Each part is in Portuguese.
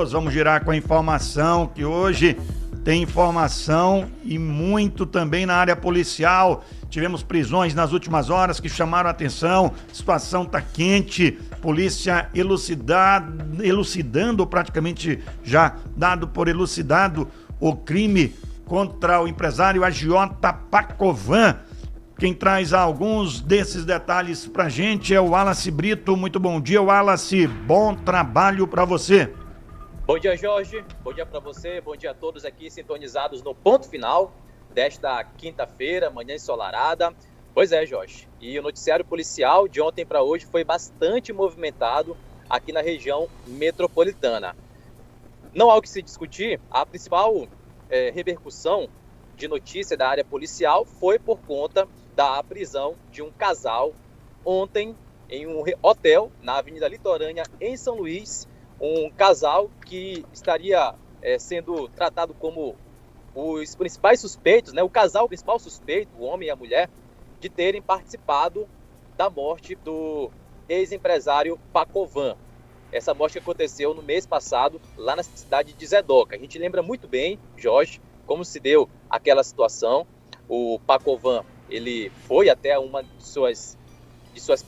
Vamos girar com a informação que hoje tem informação e muito também na área policial. Tivemos prisões nas últimas horas que chamaram a atenção. A situação está quente. Polícia elucidando, praticamente já dado por elucidado, o crime contra o empresário agiota Pacovan. Quem traz alguns desses detalhes pra gente é o Wallace Brito. Muito bom dia, Wallace. Bom trabalho para você. Bom dia, Jorge. Bom dia para você. Bom dia a todos aqui sintonizados no ponto final desta quinta-feira, manhã ensolarada. Pois é, Jorge. E o noticiário policial de ontem para hoje foi bastante movimentado aqui na região metropolitana. Não há o que se discutir. A principal repercussão de notícia da área policial foi por conta da prisão de um casal ontem em um hotel na Avenida Litorânea, em São Luís. Um casal que estaria sendo tratado como os principais suspeitos, né? O casal principal suspeito, o homem e a mulher, de terem participado da morte do ex-empresário Pacovan. Essa morte aconteceu no mês passado, lá na cidade de Zedoca. A gente lembra muito bem, Jorge, como se deu aquela situação. O Pacovan, ele foi até uma de suas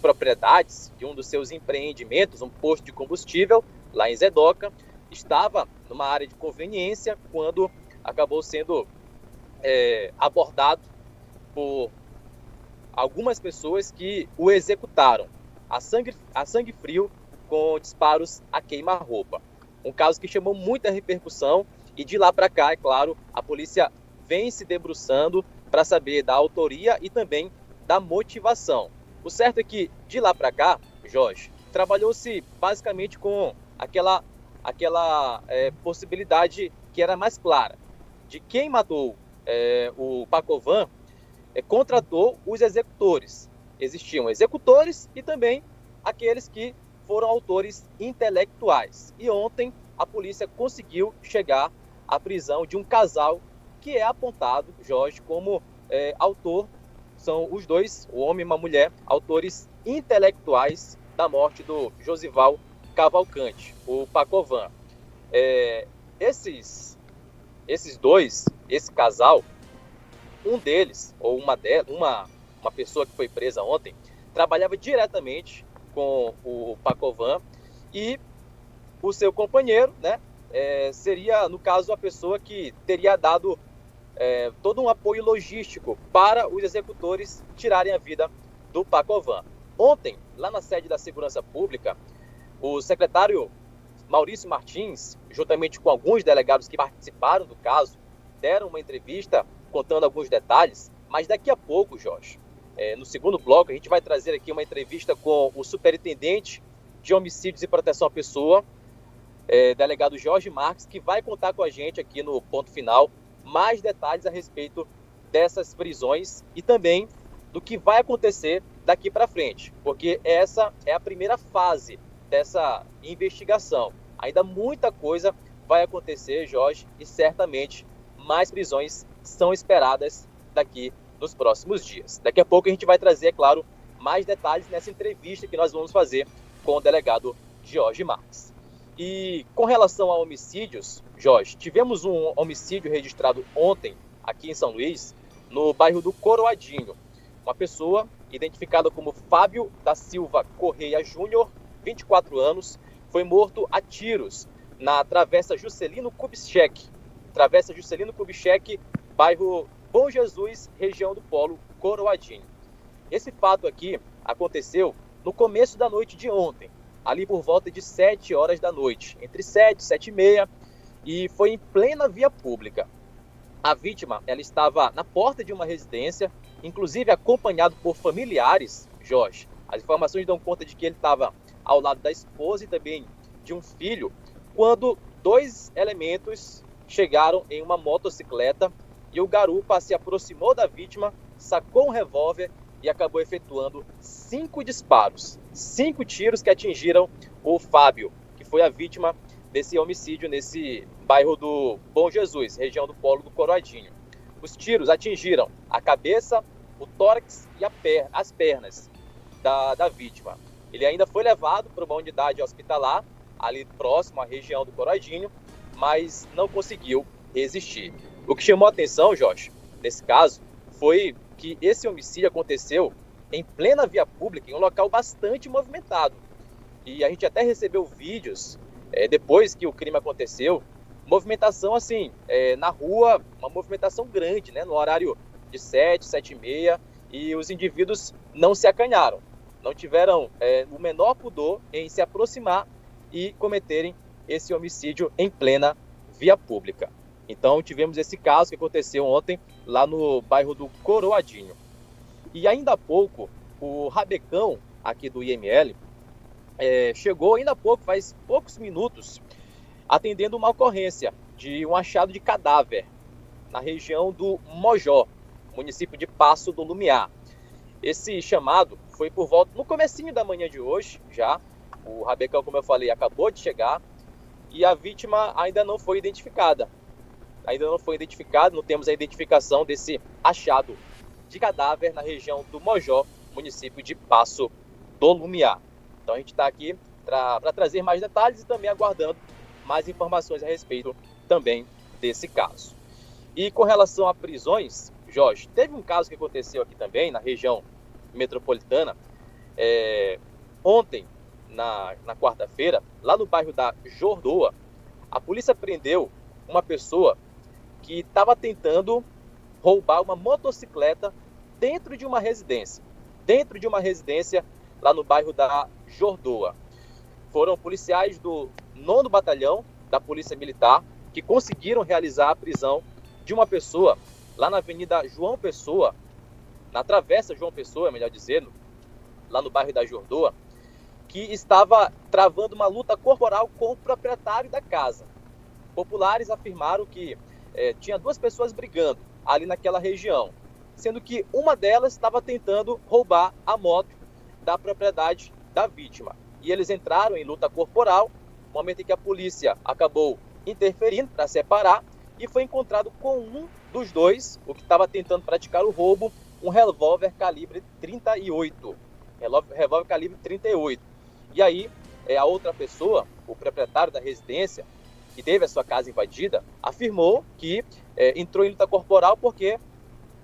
propriedades, de um dos seus empreendimentos, um posto de combustível, lá em Zedoca, estava numa área de conveniência quando acabou sendo abordado por algumas pessoas que o executaram a sangue frio com disparos a queima-roupa. Um caso que chamou muita repercussão e de lá para cá, é claro, a polícia vem se debruçando para saber da autoria e também da motivação. O certo é que de lá para cá, Jorge, trabalhou-se basicamente com aquela possibilidade que era mais clara, de quem matou o Pacovan contratou os executores. Existiam executores e também aqueles que foram autores intelectuais. E ontem a polícia conseguiu chegar à prisão de um casal que é apontado, Jorge, como autor, são os dois, o homem e uma mulher, autores intelectuais da morte do Josival Cavalcante, o Pacovan. Esses dois, esse casal, um deles, ou uma pessoa que foi presa ontem, trabalhava diretamente com o Pacovan e o seu companheiro, né, seria, no caso, a pessoa que teria dado todo um apoio logístico para os executores tirarem a vida do Pacovan. Ontem, lá na sede da Segurança Pública, o secretário Maurício Martins, juntamente com alguns delegados que participaram do caso, deram uma entrevista contando alguns detalhes, mas daqui a pouco, Jorge, no segundo bloco, a gente vai trazer aqui uma entrevista com o superintendente de homicídios e proteção à pessoa, delegado Jorge Marques, que vai contar com a gente aqui no ponto final mais detalhes a respeito dessas prisões e também do que vai acontecer daqui para frente, porque essa é a primeira fase dessa investigação. Ainda muita coisa vai acontecer, Jorge, e certamente mais prisões são esperadas daqui nos próximos dias. Daqui a pouco a gente vai trazer, é claro, mais detalhes nessa entrevista que nós vamos fazer com o delegado Jorge Marques. E com relação a homicídios, Jorge, tivemos um homicídio registrado ontem aqui em São Luís, no bairro do Coroadinho. Uma pessoa identificada como Fábio da Silva Correia Júnior, 24 anos, foi morto a tiros na Travessa Juscelino Kubitschek. Travessa Juscelino Kubitschek, bairro Bom Jesus, região do Polo Coroadinho. Esse fato aqui aconteceu no começo da noite de ontem, ali por volta de 7 horas da noite, entre 7 e 7 e meia, e foi em plena via pública. A vítima, ela estava na porta de uma residência, inclusive acompanhado por familiares, Jorge. As informações dão conta de que ele estava ao lado da esposa e também de um filho, quando dois elementos chegaram em uma motocicleta e o garupa se aproximou da vítima, sacou um revólver e acabou efetuando 5 disparos, 5 tiros que atingiram o Fábio, que foi a vítima desse homicídio nesse bairro do Bom Jesus, região do Polo do Coroadinho. Os tiros atingiram a cabeça, o tórax e as pernas da vítima. Ele ainda foi levado para uma unidade hospitalar ali próximo à região do Coroadinho, mas não conseguiu resistir. O que chamou a atenção, Jorge, nesse caso, foi que esse homicídio aconteceu em plena via pública, em um local bastante movimentado. E a gente até recebeu vídeos, depois que o crime aconteceu, movimentação assim, na rua, uma movimentação grande, né, no horário de 7, 7h30, e os indivíduos não se acanharam, não tiveram o menor pudor em se aproximar e cometerem esse homicídio em plena via pública. Então tivemos esse caso que aconteceu ontem lá no bairro do Coroadinho. E ainda há pouco, o Rabecão aqui do IML chegou ainda há pouco, faz poucos minutos, atendendo uma ocorrência de um achado de cadáver na região do Mojó, município de Passo do Lumiar. Esse chamado foi por volta, no comecinho da manhã de hoje, já. O Rabecão, como eu falei, acabou de chegar e a vítima ainda não foi identificada. Não temos a identificação desse achado de cadáver na região do Mojó, município de Passo do Lumiar. Então a gente está aqui para trazer mais detalhes e também aguardando mais informações a respeito também desse caso. E com relação a prisões, Jorge, teve um caso que aconteceu aqui também na região metropolitana, ontem, na quarta-feira, lá no bairro da Jordoa, a polícia prendeu uma pessoa que estava tentando roubar uma motocicleta dentro de uma residência lá no bairro da Jordoa. Foram policiais do 9º Batalhão da Polícia Militar que conseguiram realizar a prisão de uma pessoa lá na Avenida João Pessoa, na Travessa João Pessoa, melhor dizendo, lá no bairro da Jordoa, que estava travando uma luta corporal com o proprietário da casa. Populares afirmaram que tinha 2 pessoas brigando ali naquela região, sendo que uma delas estava tentando roubar a moto da propriedade da vítima. E eles entraram em luta corporal, no momento em que a polícia acabou interferindo para separar, e foi encontrado com um dos dois, o que estava tentando praticar o roubo, um revólver calibre 38. Revólver calibre 38. E aí, a outra pessoa, o proprietário da residência, que teve a sua casa invadida, afirmou que entrou em luta corporal porque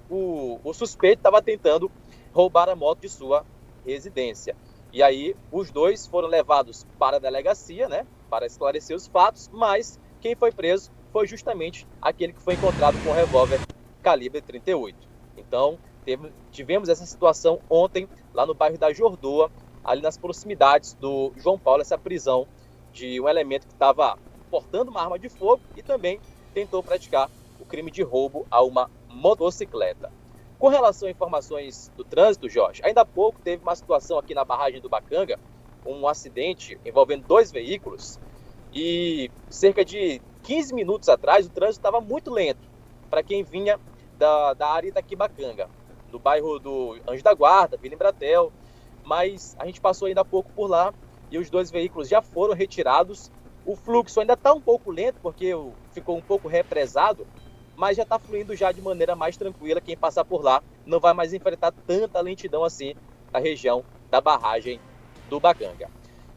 o suspeito estava tentando roubar a moto de sua residência. E aí, os dois foram levados para a delegacia, né, para esclarecer os fatos, mas quem foi preso foi justamente aquele que foi encontrado com o revólver calibre 38. Então, tivemos essa situação ontem, lá no bairro da Jordoa, ali nas proximidades do João Paulo, essa prisão de um elemento que estava portando uma arma de fogo e também tentou praticar o crime de roubo a uma motocicleta. Com relação a informações do trânsito, Jorge, ainda há pouco teve uma situação aqui na barragem do Bacanga, um acidente envolvendo 2 veículos, e cerca de 15 minutos atrás o trânsito estava muito lento para quem vinha da área daqui Bacanga, do bairro do Anjo da Guarda, Vila Embratel, mas a gente passou ainda há pouco por lá e os 2 veículos já foram retirados. O fluxo ainda está um pouco lento porque ficou um pouco represado, mas já está fluindo já de maneira mais tranquila. Quem passar por lá não vai mais enfrentar tanta lentidão assim na região da barragem do Bacanga.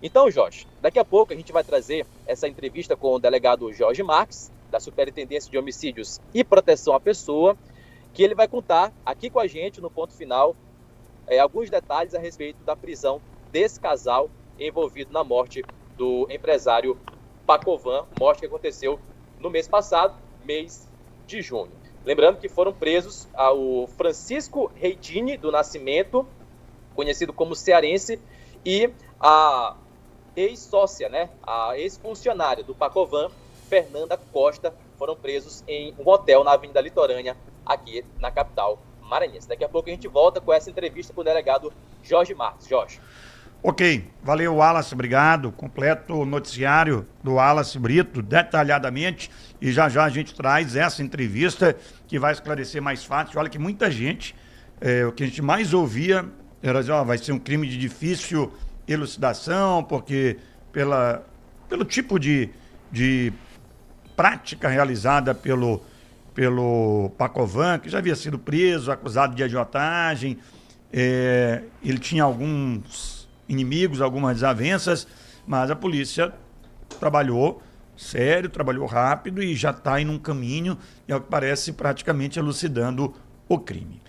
Então, Jorge, daqui a pouco a gente vai trazer essa entrevista com o delegado Jorge Marques, da Superintendência de Homicídios e Proteção à Pessoa, que ele vai contar aqui com a gente, no ponto final, alguns detalhes a respeito da prisão desse casal envolvido na morte do empresário Pacovan, morte que aconteceu no mês passado, mês de junho. Lembrando que foram presos o Francisco Reitini do Nascimento, conhecido como cearense, e a ex-sócia, né, a ex-funcionária do Pacovan, Fernanda Costa, foram presos em um hotel na Avenida Litorânea, aqui na capital maranhense. Daqui a pouco a gente volta com essa entrevista com o delegado Jorge Marques. Jorge. Ok, valeu, Wallace, obrigado. Completo o noticiário do Wallace Brito, detalhadamente, e já já a gente traz essa entrevista que vai esclarecer mais fatos. Olha que muita gente, o que a gente mais ouvia era dizer, vai ser um crime de difícil elucidação, porque pelo tipo de prática realizada pelo Pacovan, que já havia sido preso, acusado de agiotagem, ele tinha alguns inimigos, algumas desavenças, mas a polícia trabalhou sério, trabalhou rápido e já está em um caminho, e ao que parece, praticamente elucidando o crime.